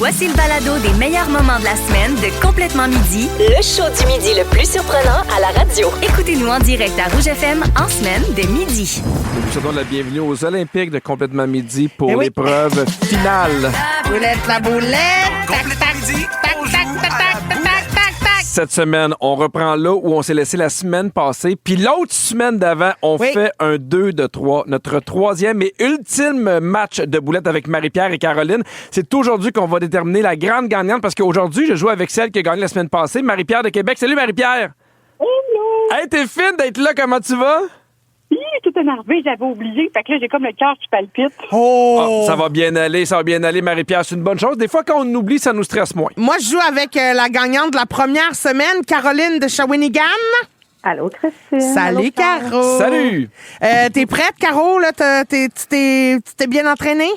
Voici le balado des meilleurs moments de la semaine de Complètement Midi, le show du midi le plus surprenant à la radio. Écoutez-nous en direct à Rouge FM en semaine dès midi. Nous vous souhaitons la bienvenue aux Olympiques de Complètement Midi pour l'épreuve finale. Boulette, la boulette! Complètement Midi, on joue à la boulette. Cette semaine, on reprend là où on s'est laissé la semaine passée. Puis l'autre semaine d'avant, on fait un 2 de 3. Notre troisième et ultime match de boulettes avec Marie-Pierre et Caroline. C'est aujourd'hui qu'on va déterminer la grande gagnante parce qu'aujourd'hui, je joue avec celle qui a gagné la semaine passée, Marie-Pierre de Québec. Salut Marie-Pierre! Hello! Hey, t'es fine d'être là, comment tu vas? Tout énervé, j'avais oublié. Fait que là, j'ai comme le cœur qui palpite. Oh! Ça va bien aller, Marie-Pierre. C'est une bonne chose. Des fois, quand on oublie, ça nous stresse moins. Moi, je joue avec la gagnante de la première semaine, Caroline de Shawinigan. Allô, Christine. Salut, Caro. Salut! T'es prête, Caro? Là, tu t'es bien entraînée?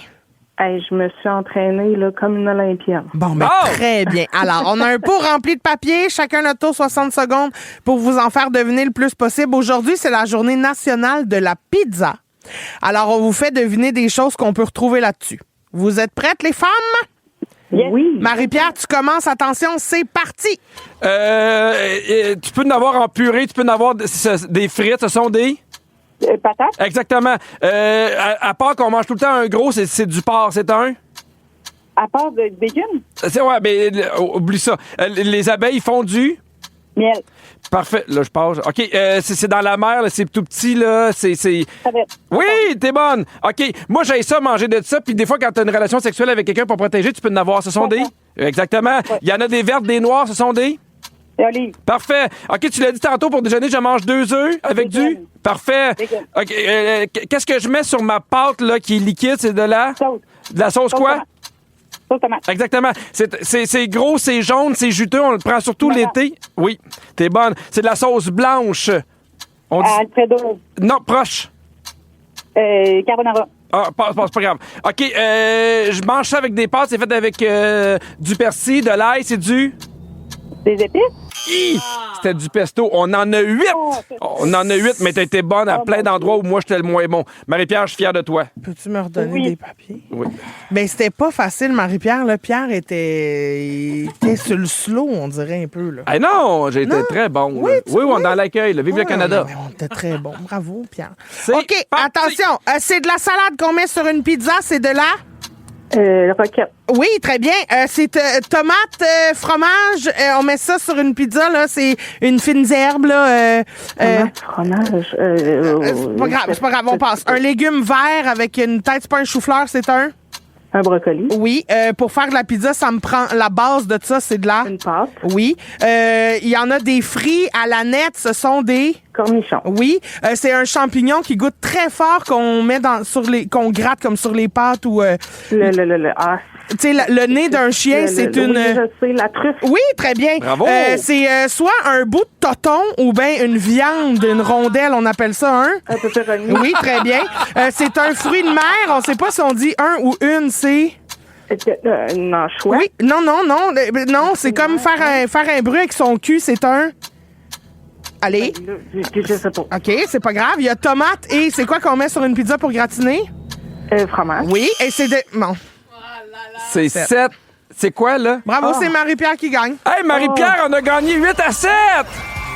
Hey, je me suis entraînée là, comme une Olympienne. Bon, ben, très bien. Alors, on a un pot rempli de papier, chacun notre tour, 60 secondes pour vous en faire deviner le plus possible. Aujourd'hui, c'est la journée nationale de la pizza. Alors, on vous fait deviner des choses qu'on peut retrouver là-dessus. Vous êtes prêtes, les femmes? Yes. Oui. Marie-Pierre, tu commences. Attention, c'est parti. Tu peux en avoir en purée, tu peux en avoir des frites, ce sont des... Patate. Exactement. À part qu'on mange tout le temps un gros, c'est du porc, c'est un... À part de bacon. Ouais, mais oublie ça. Les abeilles font du... Miel. Parfait. Là, je passe. OK, c'est dans la mer, là, c'est tout petit, là. C'est... Savette. Oui, t'es bonne. OK, moi, j'ai ça, manger de ça, puis des fois, quand t'as une relation sexuelle avec quelqu'un pour protéger, tu peux en avoir. Ce sont des... Exactement. Il y en a des vertes, des noires, ce sont des... Olive. Parfait. OK, tu l'as dit tantôt, pour déjeuner, je mange 2 œufs avec du... Parfait. OK, qu'est-ce que je mets sur ma pâte, là, qui est liquide? C'est de la... Sauce. De la sauce quoi? Tomate. Sauce tomate. Exactement. C'est gros, c'est jaune, c'est juteux. On le prend surtout l'été. Oui, t'es bonne. C'est de la sauce blanche. On dit... Alfredo. Non, proche. Carbonara. Ah, c'est pas grave. OK, je mange ça avec des pâtes. C'est fait avec du persil, de l'ail. C'est du... Des épices. C'était du pesto. On en a 8. On en a 8, mais t'as été bonne à plein d'endroits où moi, j'étais le moins bon. Marie-Pierre, je suis fier de toi. Peux-tu me redonner des papiers? Oui. Ben, c'était pas facile, Marie-Pierre. Là, Pierre était sur le slow, on dirait un peu. Là. Ah non, j'ai été très bon. Oui, on est dans l'accueil. Là. Vive le Canada. On était très bon. Bravo, Pierre. C'est OK, parti. attention. C'est de la salade qu'on met sur une pizza. C'est de la... Roquette. Oui, très bien. C'est tomate, fromage. On met ça sur une pizza. Là, c'est une fine herbe. Là, Tomate, fromage. c'est pas grave, on passe. Un légume vert avec une tête, c'est pas un chou-fleur, c'est un... Un brocoli. Oui, pour faire de la pizza, ça me prend... La base de ça, c'est de la... Une pâte. Oui. Il y en a des frits à la nette, ce sont des... Cornichon. Oui. C'est un champignon qui goûte très fort qu'on met qu'on gratte comme sur les pâtes ou... Tu sais, le nez d'un chien, c'est une... Oui, je sais, la truffe. Oui, très bien. Bravo. C'est soit un bout de toton ou bien une viande, une rondelle, on appelle ça un... Un pepperoni. Oui, très bien. C'est un fruit de mer, on sait pas si on dit un ou une, c'est... Une anchois. Oui, non, c'est comme faire un bruit avec son cul, c'est un... Allez. Je sais pas. OK, c'est pas grave. Il y a tomate et c'est quoi qu'on met sur une pizza pour gratiner? Fromage. Oui, et c'est de... Bon. C'est 7. C'est quoi, là? Bravo, c'est Marie-Pierre qui gagne. Hey, Marie-Pierre, on a gagné 8-7!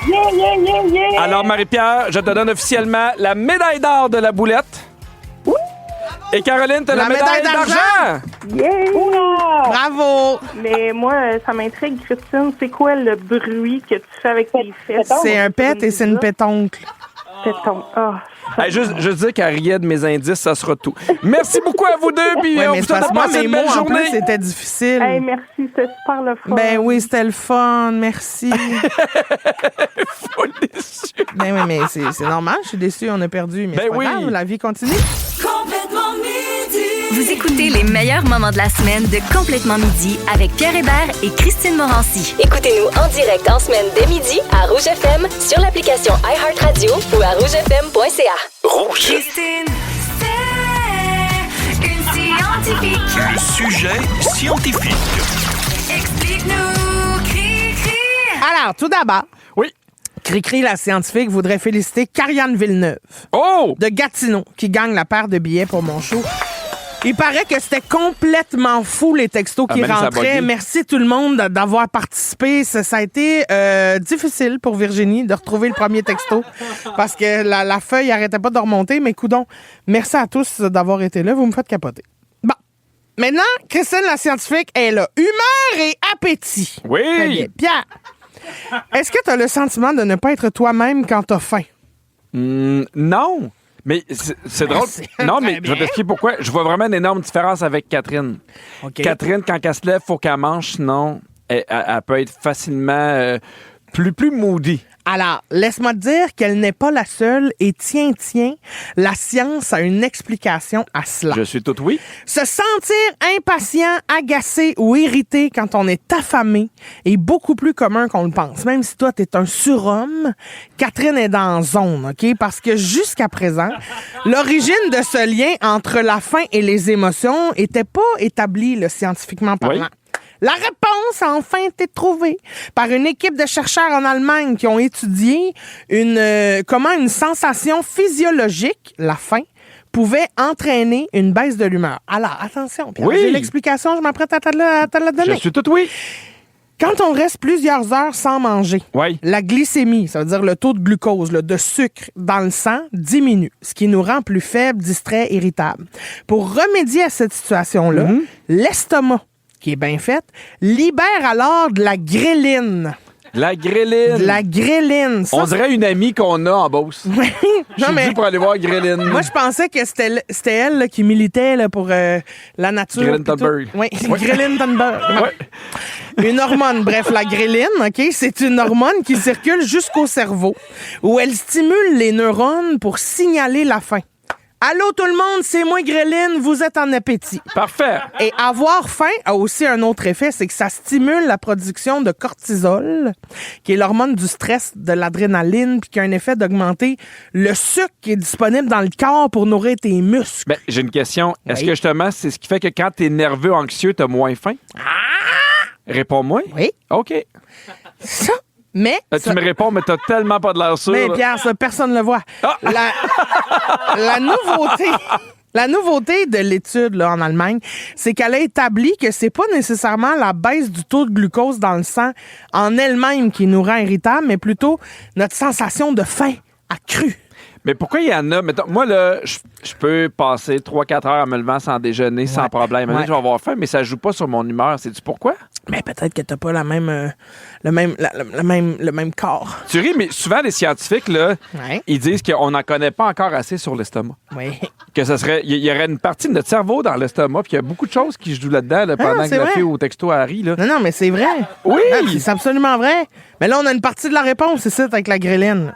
Yeah! Alors, Marie-Pierre, je te donne officiellement la médaille d'or de la boulette. Et Caroline, t'as la médaille d'argent! Yeah! Bravo! Mais moi, ça m'intrigue, Christine. C'est quoi le bruit que tu fais avec tes fesses? C'est un pet et c'est une pétoncle. Péton. Hey, juste dire qu'elle riait de mes indices, ça sera tout. Merci beaucoup à vous deux, puis Ouais, on mais vous c'est parce souhaite que moi, de passer mes une mots, belle en plus, journée. c'était difficile. Hey, merci, c'était super le fun. Ben oui, c'était le fun. Merci. Full déçu. Ben oui, mais c'est normal. Je suis déçue, on a perdu. Mais Ben c'est pas oui. grave, la vie continue. Complètement Midi. Vous écoutez les meilleurs moments de la semaine de Complètement Midi avec Pierre Hébert et Christine Morancy. Écoutez-nous en direct en semaine dès midi à Rouge FM, sur l'application iHeartRadio ou à rougefm.ca. Rouge. Christine, c'est une scientifique. Le sujet scientifique. Explique-nous, Cri-Cri. Alors, tout d'abord, Oui. Cri-Cri, la scientifique, voudrait féliciter Karianne Villeneuve Oh! de Gatineau qui gagne la paire de billets pour mon show Il paraît que c'était complètement fou, les textos qui Mélissa rentraient. Boguy. Merci tout le monde d'avoir participé. Ça a été difficile pour Virginie de retrouver le premier texto parce que la feuille arrêtait pas de remonter. Mais coudonc, merci à tous d'avoir été là. Vous me faites capoter. Bon. Maintenant, Christine la scientifique est là. Humeur et appétit. Oui. Très bien. Pierre, est-ce que tu as le sentiment de ne pas être toi-même quand tu as faim? Non. Mais c'est drôle. Non, mais je vais t'expliquer pourquoi. Je vois vraiment une énorme différence avec Catherine. OK. Catherine, quand elle se lève, il faut qu'elle mange, sinon, elle peut être facilement plus moody. Alors, laisse-moi te dire qu'elle n'est pas la seule et tiens, la science a une explication à cela. Je suis tout oui. Se sentir impatient, agacé ou irrité quand on est affamé est beaucoup plus commun qu'on le pense. Même si toi, t'es un surhomme, Catherine est dans zone, OK? Parce que jusqu'à présent, l'origine de ce lien entre la faim et les émotions était pas établie, là, scientifiquement parlant. Oui. La réponse a enfin été trouvée par une équipe de chercheurs en Allemagne qui ont étudié comment une sensation physiologique, la faim, pouvait entraîner une baisse de l'humeur. Alors, attention, Pierre, Oui. j'ai l'explication, je m'apprête à te la donner. Je suis tout oui. Quand on reste plusieurs heures sans manger, Oui. la glycémie, ça veut dire le taux de glucose, là, de sucre dans le sang, diminue, ce qui nous rend plus faibles, distraits, irritables. Pour remédier à cette situation-là, l'estomac, qui est bien fait, libère alors de la gréline. La gréline. De la gréline. Ça, On dirait une amie qu'on a en Beauce. Oui. Je suis dû pour aller voir Gréline. Moi, je pensais que c'était elle là, qui militait là, pour la nature. Ghrelin Thunberg. Oui, Ghrelin Thunberg. Ouais. Une hormone, bref, la gréline, OK, c'est une hormone qui circule jusqu'au cerveau, où elle stimule les neurones pour signaler la faim. Allô tout le monde, c'est moi Gréline, vous êtes en appétit. Parfait. Et avoir faim a aussi un autre effet, c'est que ça stimule la production de cortisol, qui est l'hormone du stress, de l'adrénaline, puis qui a un effet d'augmenter le sucre qui est disponible dans le corps pour nourrir tes muscles. Ben, j'ai une question. Est-ce Oui. que justement, c'est ce qui fait que quand t'es nerveux, anxieux, t'as moins faim? Réponds-moi. Oui. OK. Ça, mais... Tu me réponds, mais t'as tellement pas de l'air sûr. Mais là. Pierre, ça, personne ne le voit. Ah! La nouveauté de l'étude là, en Allemagne, c'est qu'elle a établi que c'est pas nécessairement la baisse du taux de glucose dans le sang en elle-même qui nous rend irritables, mais plutôt notre sensation de faim accrue. Mais pourquoi il y en a? Mettons, moi, là, je peux passer 3-4 heures en me levant sans déjeuner, sans problème. Ouais. Je vais avoir faim, mais ça joue pas sur mon humeur. Sais-tu pourquoi? Mais peut-être que t'as pas le même corps. Tu ris, mais souvent, les scientifiques, là, Ouais. ils disent qu'on n'en connaît pas encore assez sur l'estomac. Oui. Que ça serait... Il y aurait une partie de notre cerveau dans l'estomac, puis il y a beaucoup de choses qui jouent là-dedans là, pendant c'est que la vrai. fille au texto Harry, là. Non, mais c'est vrai. Oui! Non, c'est absolument vrai. Mais là, on a une partie de la réponse, c'est ça, avec la gréline.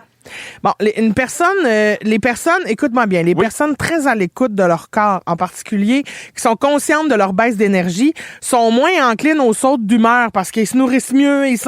Bon, les personnes, écoute-moi bien, les personnes très à l'écoute de leur corps, en particulier, qui sont conscientes de leur baisse d'énergie, sont moins enclines aux sautes d'humeur parce qu'ils se nourrissent mieux, ils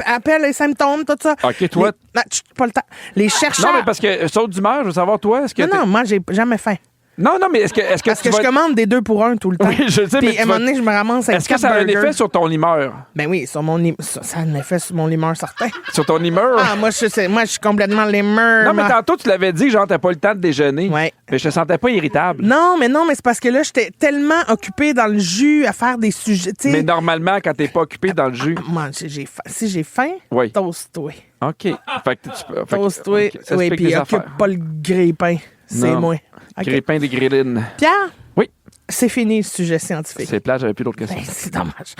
appellent les symptômes, tout ça. OK, toi... Pas le temps. Les chercheurs... Non, mais parce que saute d'humeur, je veux savoir, toi, est-ce que... Non, moi, j'ai jamais faim. Non, mais est-ce que Parce tu que vas... je commande des 2 pour 1 tout le temps. Oui, je sais, Puis, mais à un moment donné, je me ramasse avec Est-ce que 4 ça a un burgers. effet sur ton humeur? Ben oui, ça a un effet sur mon humeur certain. Sur ton humeur? Ah, moi, je suis complètement l'humeur. Non, mais tantôt, tu l'avais dit, genre, t'as pas le temps de déjeuner. Ouais. Mais je te sentais pas irritable. Non, mais c'est parce que là, j'étais tellement occupée dans le jus à faire des sujets. Tu sais, Mais normalement, quand t'es pas occupé dans le jus. moi, si j'ai faim, Oui. toast-toi. OK. Fait que tu Toast-toi. OK, ça Oui, explique puis des occupe affaires. pas le grille-pain. C'est Non. moi. OK. Grille-pain des grillines. Pierre? Oui. C'est fini, le sujet scientifique. C'est plat, j'avais plus d'autres questions. Ben, c'est dommage.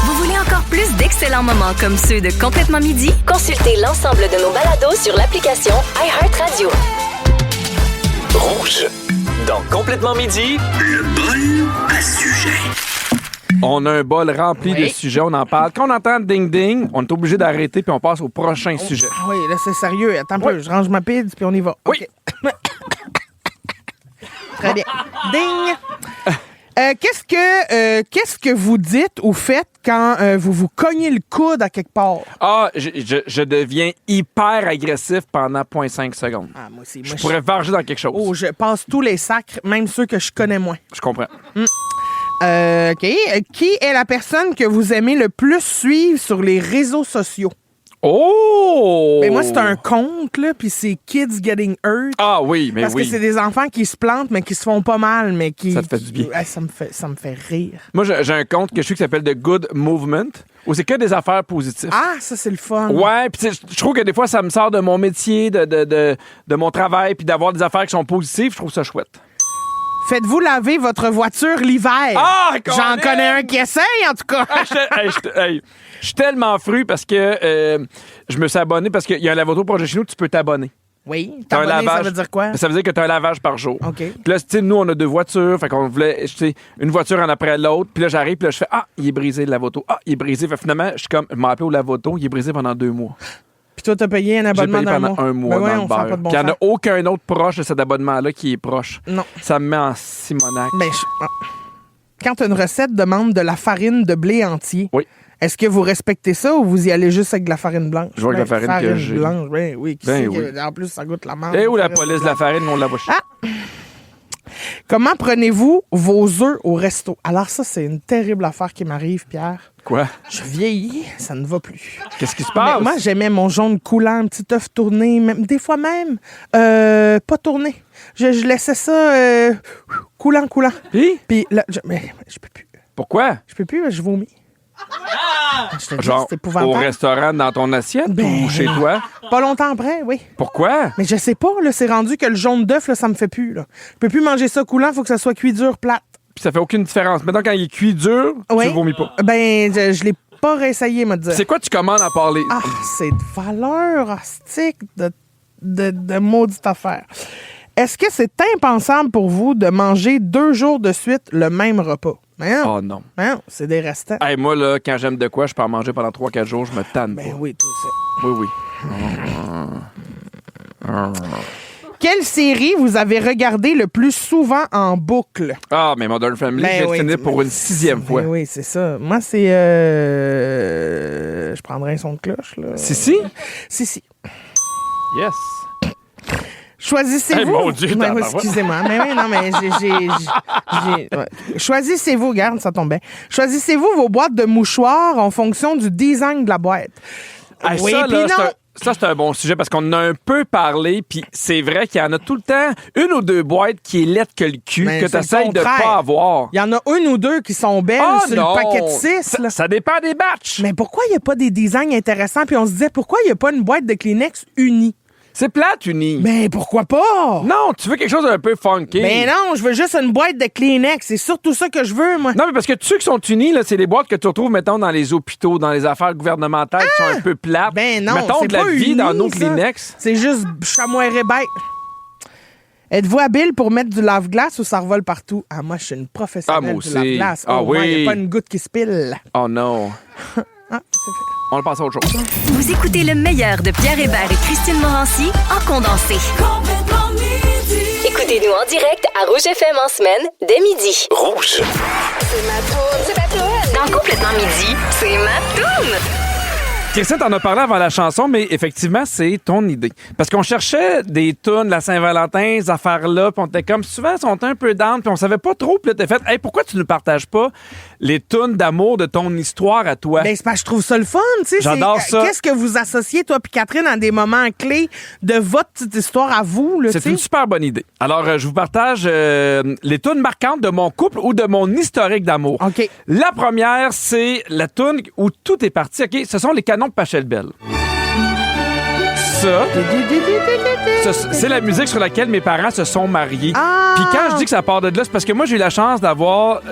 Vous voulez encore plus d'excellents moments comme ceux de Complètement Midi? Consultez l'ensemble de nos balados sur l'application iHeartRadio. Rouge. Dans Complètement Midi, le bol à sujet. On a un bol rempli de sujets, on en parle. Quand on entend ding-ding, on est obligé d'arrêter puis on passe au prochain sujet. Ah oui, là, c'est sérieux. Attends un peu, je range ma pide puis on y va. Oui. OK. Très bien. Ding! Qu'est-ce que vous dites ou faites quand vous vous cognez le coude à quelque part? Ah, je deviens hyper agressif pendant 0.5 secondes. Ah, moi aussi. Je pourrais varger dans quelque chose. Oh, je passe tous les sacres, même ceux que je connais moins. Je comprends. OK. Qui est la personne que vous aimez le plus suivre sur les réseaux sociaux? Oh! Mais moi, c'est un conte, là, puis c'est Kids Getting Hurt. Ah oui, mais Parce oui. que c'est des enfants qui se plantent, mais qui se font pas mal, mais qui... Ça te fait du bien. Ça me fait rire. Moi, j'ai un compte que je suis qui s'appelle The Good Movement, où c'est que des affaires positives. Ah, ça, c'est le fun. Ouais, puis je trouve que des fois, ça me sort de mon métier, de mon travail, puis d'avoir des affaires qui sont positives, je trouve ça chouette. Faites-vous laver votre voiture l'hiver? Ah, J'en Colin! connais un qui essaye, en tout cas. Je suis tellement fru parce que je me suis abonné parce qu'il y a un lavoto proche de chez nous, tu peux t'abonner. Oui, T'as un t'abonner, ça lavage. veut dire quoi? Ça veut dire que tu as un lavage par jour. OK. Puis là, tu sais, nous, on a 2 voitures. Fait qu'on voulait, tu sais, une voiture en après l'autre. Puis là, j'arrive, puis là, je fais il est brisé le lavoto. Il est brisé. Fait finalement, je suis comme, je m'ai appelé au lavoto, il est brisé pendant 2 mois. Puis toi, t'as payé un J'ai abonnement payé d'un pendant mois. un mois Ben ouais, dans on le fait beurre. pas de bon Puis il n'y en a sens. aucun autre proche de cet abonnement-là qui est proche. Non. Ça me met en simonac. Ben, quand une recette demande de la farine de blé entier, Oui. est-ce que vous respectez ça ou vous y allez juste avec de la farine blanche? Je vois avec la farine que j'ai. blanche, oui. Qui Ben sait oui. que, en plus, ça goûte la menthe. Et où la police de la farine, on la voit. Comment prenez-vous vos œufs au resto? Alors ça, c'est une terrible affaire qui m'arrive, Pierre. Quoi? Je vieillis, ça ne va plus. Qu'est-ce qui se Mais passe? moi, j'aimais mon jaune coulant, un petit œuf tourné, même, des fois même pas tourné. Je laissais ça coulant. Puis là, mais je peux plus. Pourquoi? Je peux plus, je vomis. Je te dis, Genre, c'est au épouvantable. restaurant, dans ton assiette Ben, ou chez toi? Pas longtemps après, oui. Pourquoi? Mais je sais pas, là, c'est rendu que le jaune d'œuf, là, ça me fait plus. Là. Je peux plus manger ça coulant, faut que ça soit cuit dur, plate. Puis ça fait aucune différence. Maintenant, quand il est cuit dur, Oui. tu vomis pas. Ben, je l'ai pas réessayé, me dire. C'est quoi tu commandes à parler? Ah, c'est de valeur hostique de maudite affaire. Est-ce que c'est impensable pour vous de manger 2 jours de suite le même repas? Oh non. C'est des restants. Hey, moi, là, quand j'aime de quoi, je peux en manger pendant 3-4 jours, je me tanne Ben pas. oui, tout ça. Oui. Quelle série vous avez regardé le plus souvent en boucle? Ah, mais Modern Family, Ben je vais oui, finir pour une 6e fois. Oui, c'est ça. Moi, c'est... je prendrais un son de cloche, là. Si? Si. Yes. Choisissez-vous... Hey, mon Dieu, Ouais, tabarouette. excusez-moi. Mais oui, non, mais ouais. Choisissez-vous, garde, ça tombe bien. Choisissez-vous vos boîtes de mouchoirs en fonction du design de la boîte. Hey, Oui, ça, puis là, non. ça, c'est un bon sujet parce qu'on en a un peu parlé, puis c'est vrai qu'il y en a tout le temps 1 ou 2 boîtes qui est laide que le cul, Ben, que c'est tu essayes le de contraire. pas avoir. Il y en a 1 ou 2 qui sont belles sur non! le paquet de 6. Là. Ça dépend des batchs. Mais pourquoi il n'y a pas des designs intéressants? Puis on se disait, pourquoi il n'y a pas une boîte de Kleenex unie? C'est plate, Uni. Mais pourquoi pas? Non, tu veux quelque chose d'un peu funky. Ben non, je veux juste une boîte de Kleenex. C'est surtout ça que je veux, moi. Non, mais parce que ceux qui sont unis, là, c'est les boîtes que tu retrouves, mettons, dans les hôpitaux, dans les affaires gouvernementales qui sont un peu plates. Ben non, mettons c'est de la pas vie uni, dans nos ça. Kleenex. C'est juste chamois et bête. Êtes-vous habile pour mettre du lave-glace ou ça revole partout? Ah, moi, je suis une professionnelle Ah, moi du aussi. lave-glace. Ah Il n'y oui. a pas une goutte qui se pile. Oh non. Ah, c'est fait. On le passe à autre chose. Vous écoutez le meilleur de Pierre Hébert et Christine Morancy en condensé. Écoutez-nous en direct à Rouge FM en semaine dès midi. Rouge. Dans Complètement midi, c'est ma toune. Christine, t'en as parlé avant la chanson, mais effectivement, c'est ton idée. Parce qu'on cherchait des tunes, la Saint-Valentin, ces affaires-là, puis on était comme souvent, ils sont un peu down, puis on savait pas trop, puis là, t'as fait, hey, pourquoi tu ne partages pas les tunes d'amour de ton histoire à toi? Ben, c'est parce que je trouve ça le fun, tu sais. J'adore ça. Qu'est-ce que vous associez, toi puis Catherine, à des moments clés de votre petite histoire à vous, là, tu C'est sais? une super bonne idée. Alors, je vous partage les tunes marquantes de mon couple ou de mon historique d'amour. OK. La première, c'est la tune où tout est parti. OK, ce sont les canons de Pachelbel. Ça, c'est la musique sur laquelle mes parents se sont mariés. Ah! Puis quand je dis que ça part de là, c'est parce que moi, j'ai eu la chance d'avoir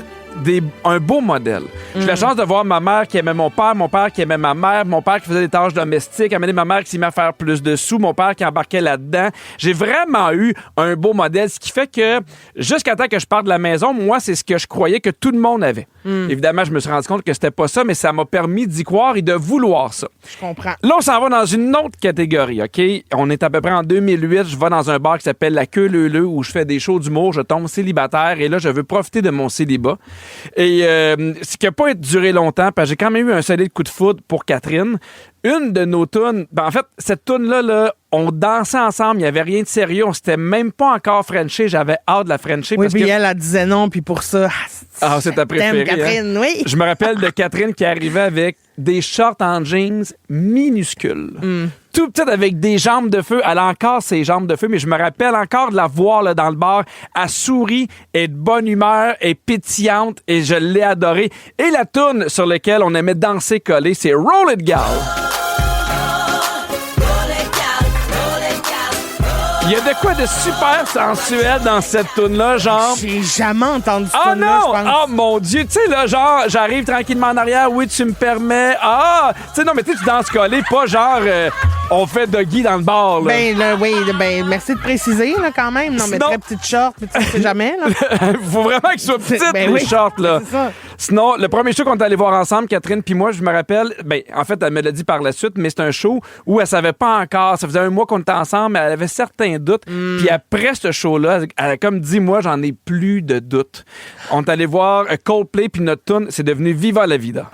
un beau modèle. J'ai eu la chance de voir ma mère qui aimait mon père qui aimait ma mère, mon père qui faisait des tâches domestiques, amener ma mère qui s'y met à faire plus de sous, mon père qui embarquait là-dedans. J'ai vraiment eu un beau modèle, ce qui fait que jusqu'à temps que je parte de la maison, moi, c'est ce que je croyais que tout le monde avait. Évidemment, je me suis rendu compte que c'était pas ça, mais ça m'a permis d'y croire et de vouloir ça. Je comprends. Là, on s'en va dans une autre catégorie, OK? On est à peu près en 2008. Je vais dans un bar qui s'appelle La Queue Leu-Leu où je fais des shows d'humour. Je tombe célibataire et là, je veux profiter de mon célibat. Et ce qui a pas être duré longtemps parce que j'ai quand même eu un solide coup de foudre pour Catherine. Une de nos tunes, en fait, cette tune-là, là, on dansait ensemble, il n'y avait rien de sérieux, on s'était même pas encore frenché, j'avais hâte de la frencher. Oui, parce puis que... elle disait non, puis pour ça... c'est ta préférée. Catherine, hein? oui. Je me rappelle de Catherine qui arrivait avec des shorts en jeans minuscules. Tout peut-être avec des jambes de feu. Elle a encore ses jambes de feu, mais je me rappelle encore de la voir là, dans le bar. Elle sourit, elle est de bonne humeur, elle est pétillante et je l'ai adorée. Et la toune sur laquelle on aimait danser collé, c'est Roll It Gal. Il y a de quoi de super sensuel dans cette toune-là, genre... J'ai jamais entendu ça. Ah non! Je pense. Ah mon Dieu! Tu sais, là, genre, j'arrive tranquillement en arrière, oui, tu me permets. Ah! Tu sais, non, mais tu danses collé, pas genre, on fait doggy dans le bar, là. Ben, là, oui, ben, merci de préciser, là, quand même. Non, mais Sinon- très petite short, mais tu sais jamais, là. Faut vraiment qu'ils soient petites, Ben les oui, shorts, là. c'est ça. Sinon, le premier show qu'on est allé voir ensemble, Catherine puis moi, je me rappelle, ben, en fait, elle me l'a dit par la suite, mais c'est un show où elle savait pas encore. Ça faisait un mois qu'on était ensemble, mais elle avait certains doutes. Puis après ce show-là, elle a comme dit, moi, j'en ai plus de doutes. On est allé voir Coldplay, puis notre tune, c'est devenu Viva la Vida.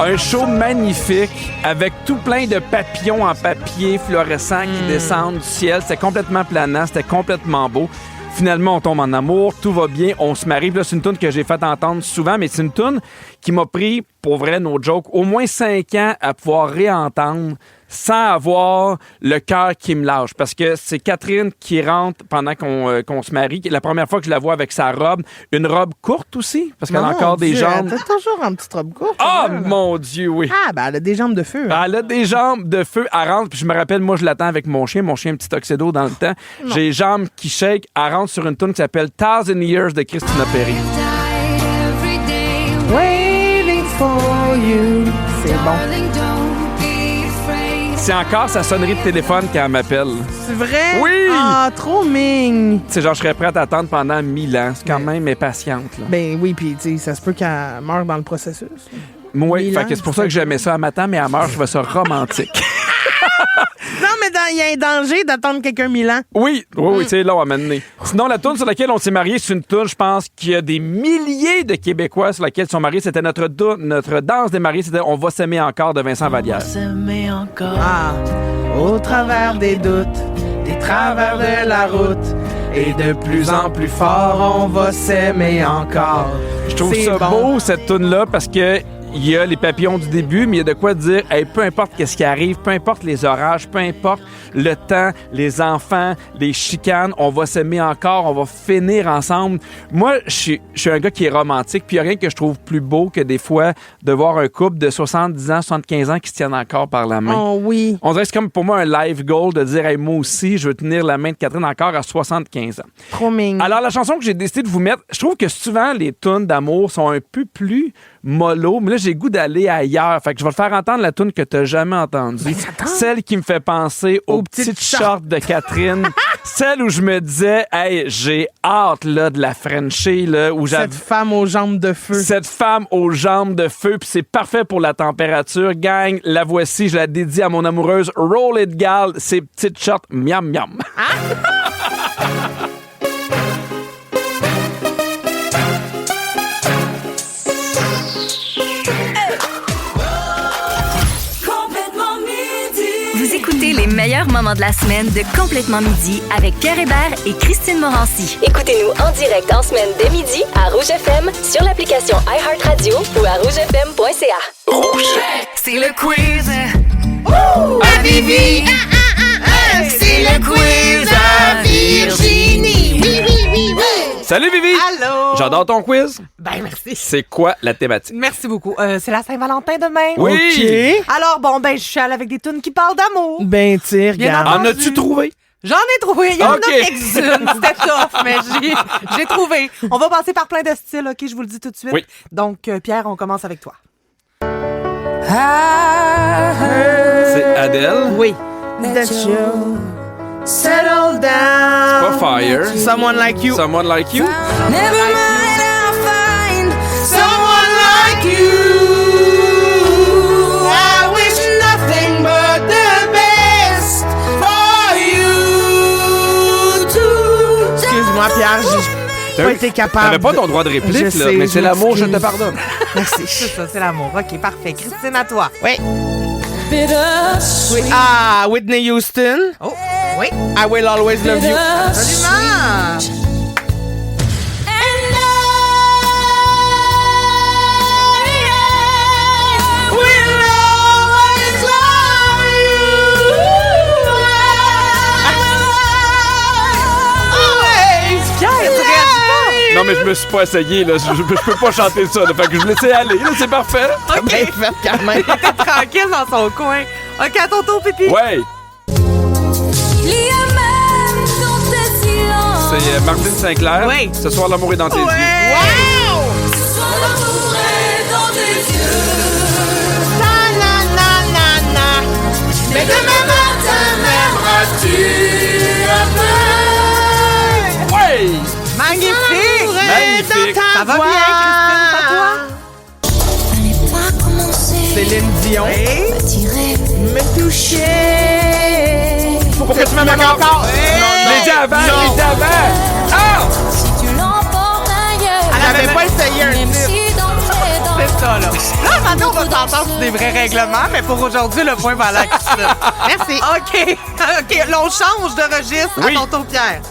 Un show magnifique avec tout plein de papillons en papier fluorescent qui descendent du ciel. C'était complètement planant, c'était complètement beau. Finalement, on tombe en amour, tout va bien, on se marie. Puis là, c'est une toune que j'ai fait entendre souvent, mais c'est une toune qui m'a pris, pour vrai, no joke, au moins 5 ans à pouvoir réentendre sans avoir le cœur qui me lâche. Parce que c'est Catherine qui rentre pendant qu'on se marie. La première fois que je la vois avec sa robe, une robe courte aussi, parce qu'elle a encore des jambes. T'as toujours en petite robe courte. Ah, là. mon Dieu, oui. Ah, ben, elle a des jambes de feu. Hein. Elle a des jambes de feu. Elle rentre, puis je me rappelle, moi, je l'attends avec mon chien un petit tuxedo dans le temps. J'ai les jambes qui shake. Elle rentre sur une tune qui s'appelle Thousand Years de Christina Perri. Waiting for you. C'est bon. C'est encore sa sonnerie de téléphone quand elle m'appelle. C'est vrai? Oui! Ah, trop mignon. Tu sais, genre, je serais prête à attendre pendant 1000 ans. C'est quand même impatiente, là. Ben oui, puis tu sais, ça se peut qu'elle meure dans le processus. Oui, 1000 fait ans, que c'est pour ça que j'aimais ça à matin, mais à meurt, je trouvais ça romantique. Non, mais il y a un danger d'attendre quelqu'un 1000 ans. Oui, c'est long à m'amener. Sinon, la toune sur laquelle on s'est mariés, c'est une toune, je pense, qu'il y a des milliers de Québécois sur laquelle ils sont mariés. C'était notre danse des mariés, c'était On va s'aimer encore de Vincent Vallière. Ah, au travers des doutes, des travers de la route, et de plus en plus fort, on va s'aimer encore. Je trouve C'est ça bon. beau, cette toune-là, parce que il y a les papillons du début, mais il y a de quoi dire, hey, peu importe qu'est-ce qui arrive, peu importe les orages, peu importe le temps, les enfants, les chicanes, on va s'aimer encore, on va finir ensemble. Moi, je suis un gars qui est romantique, puis il n'y a rien que je trouve plus beau que des fois de voir un couple de 70 ans, 75 ans qui se tiennent encore par la main. Oh oui. On dirait que c'est comme pour moi un life goal de dire, hey, moi aussi, je veux tenir la main de Catherine encore à 75 ans. Trop mignon. Alors, la chanson que j'ai décidé de vous mettre, je trouve que souvent, les tunes d'amour sont un peu plus mollo, mais là, j'ai le goût d'aller ailleurs. Fait que je vais te faire entendre la tune que tu n'as jamais entendue. Celle qui me fait penser aux petites shorts de Catherine. Celle où je me disais, hey, j'ai hâte là, de la Frencher, là, où Cette femme aux jambes de feu. cette femme aux jambes de feu, puis c'est parfait pour la température. Gang, la voici, je la dédie à mon amoureuse Roll It Gal, ses petites shorts miam miam. Vous écoutez les meilleurs moments de la semaine de Complètement Midi avec Pierre Hébert et Christine Morancy. Écoutez-nous en direct en semaine dès midi à Rouge FM, sur l'application iHeartRadio ou à rougefm.ca. Rouge. C'est le quiz À Vivi! C'est le quiz à Virginie! Oui, oui, oui, oui! Salut Vivi! Allô! J'adore ton quiz. Ben, merci. C'est quoi la thématique? Merci beaucoup. C'est la Saint-Valentin demain. Oui! OK. Alors, bon, ben, je suis allée avec des tunes qui parlent d'amour. Ben, tu regarde. En as-tu trouvé? J'en ai trouvé. Il y en OK. a quelques-unes. C'était tough, mais j'ai trouvé. On va passer par plein de styles, OK? Je vous le dis tout de suite. Oui. Donc, Pierre, on commence avec toi. C'est Adele. Oui. That you settle down. Pas Fire. Someone like you. Someone Like You. Someone like you. I wish nothing but the best for you. Pierre. J'ai pas été capable. T'avais pas ton droit de réplique, Je là, sais, mais je c'est l'amour, je te m'excuse. pardonne. Merci. C'est ça, c'est l'amour. OK, parfait. Christine, à toi. Oui. Oui. Ah, Whitney Houston. Oh, oui. I will always love you. Absolument. Non, mais je me suis pas essayé, là. Je peux pas chanter ça, là. Fait que je laissais aller, là. C'est parfait. OK. Bien fait, quand même. Tranquille dans son coin. OK, à ton tour, Pipi. Ouais. C'est Martine Sinclair. Oui. Ce soir, l'amour est dans tes yeux. Wow! Na, na, na, na, na. Mais demain matin, m'aimeras-tu un peu? Ouais! Magnifique. Magnifique. Ça va bien, Christine, à toi? Céline Dion. Me toucher. Pour que tu m'aimes encore. Les dit avant, les dit avant. Ah! Elle avait pas essayé un titre. C'est ça, là. Là, maintenant, on va s'entendre sur des vrais règlements, mais pour aujourd'hui, le point va aller à Christine. Merci. OK. OK, là, on change de registre. Oui. À ton tour, Pierre.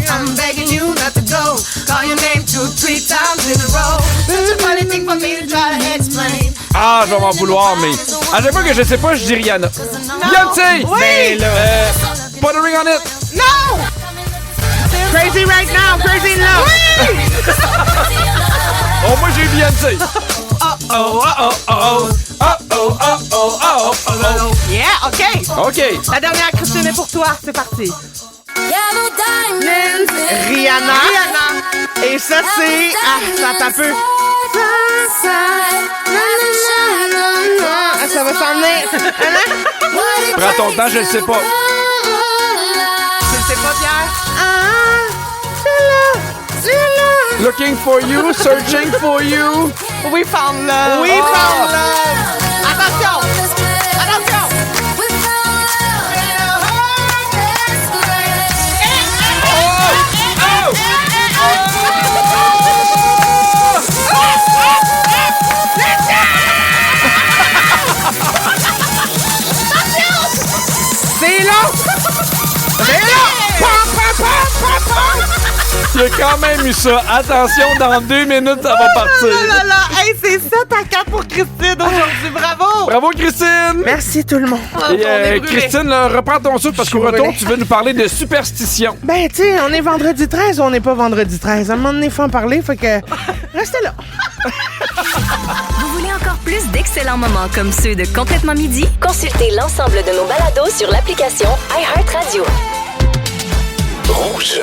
I'm begging you not to go. Call your name 2-3 times in a row. Such a funny thing for me to try to explain. Ah, je vais m'en vouloir, mais à chaque fois que je sais pas, je dis Rihanna. Beyoncé! Oui! Ben là, put a ring on it! Non! Crazy right now, crazy in love. Oh, moi, j'ai eu Beyoncé! Yeah, OK. OK. La dernière, Christine, est pour toi. C'est parti. Rihanna. Et ça, c'est... Ah, ça tape un peu. Ah, ça va s'en venir. Prends ton temps, je le sais pas. Tu le sais pas, Pierre? Looking for you, searching for you. We found love. We found love. Attention! Attention! C'est long. C'est long. Il y a quand même eu ça. Attention, dans 2 minutes, ça va Oh partir. là là! Hey, c'est ça ta carte pour Christine aujourd'hui. Bravo! Bravo, Christine! Merci tout le monde. Et, On est brûlés. Christine, là, reprends ton souffle parce Je qu'au suis retour, brûlée. tu veux nous parler de superstition. Ben, tu sais, on est vendredi 13 ou on n'est pas vendredi 13? À un moment donné, il faut en parler, fait que restez là. Vous voulez encore plus d'excellents moments comme ceux de Complètement Midi? Consultez l'ensemble de nos balados sur l'application iHeartRadio. Rouge.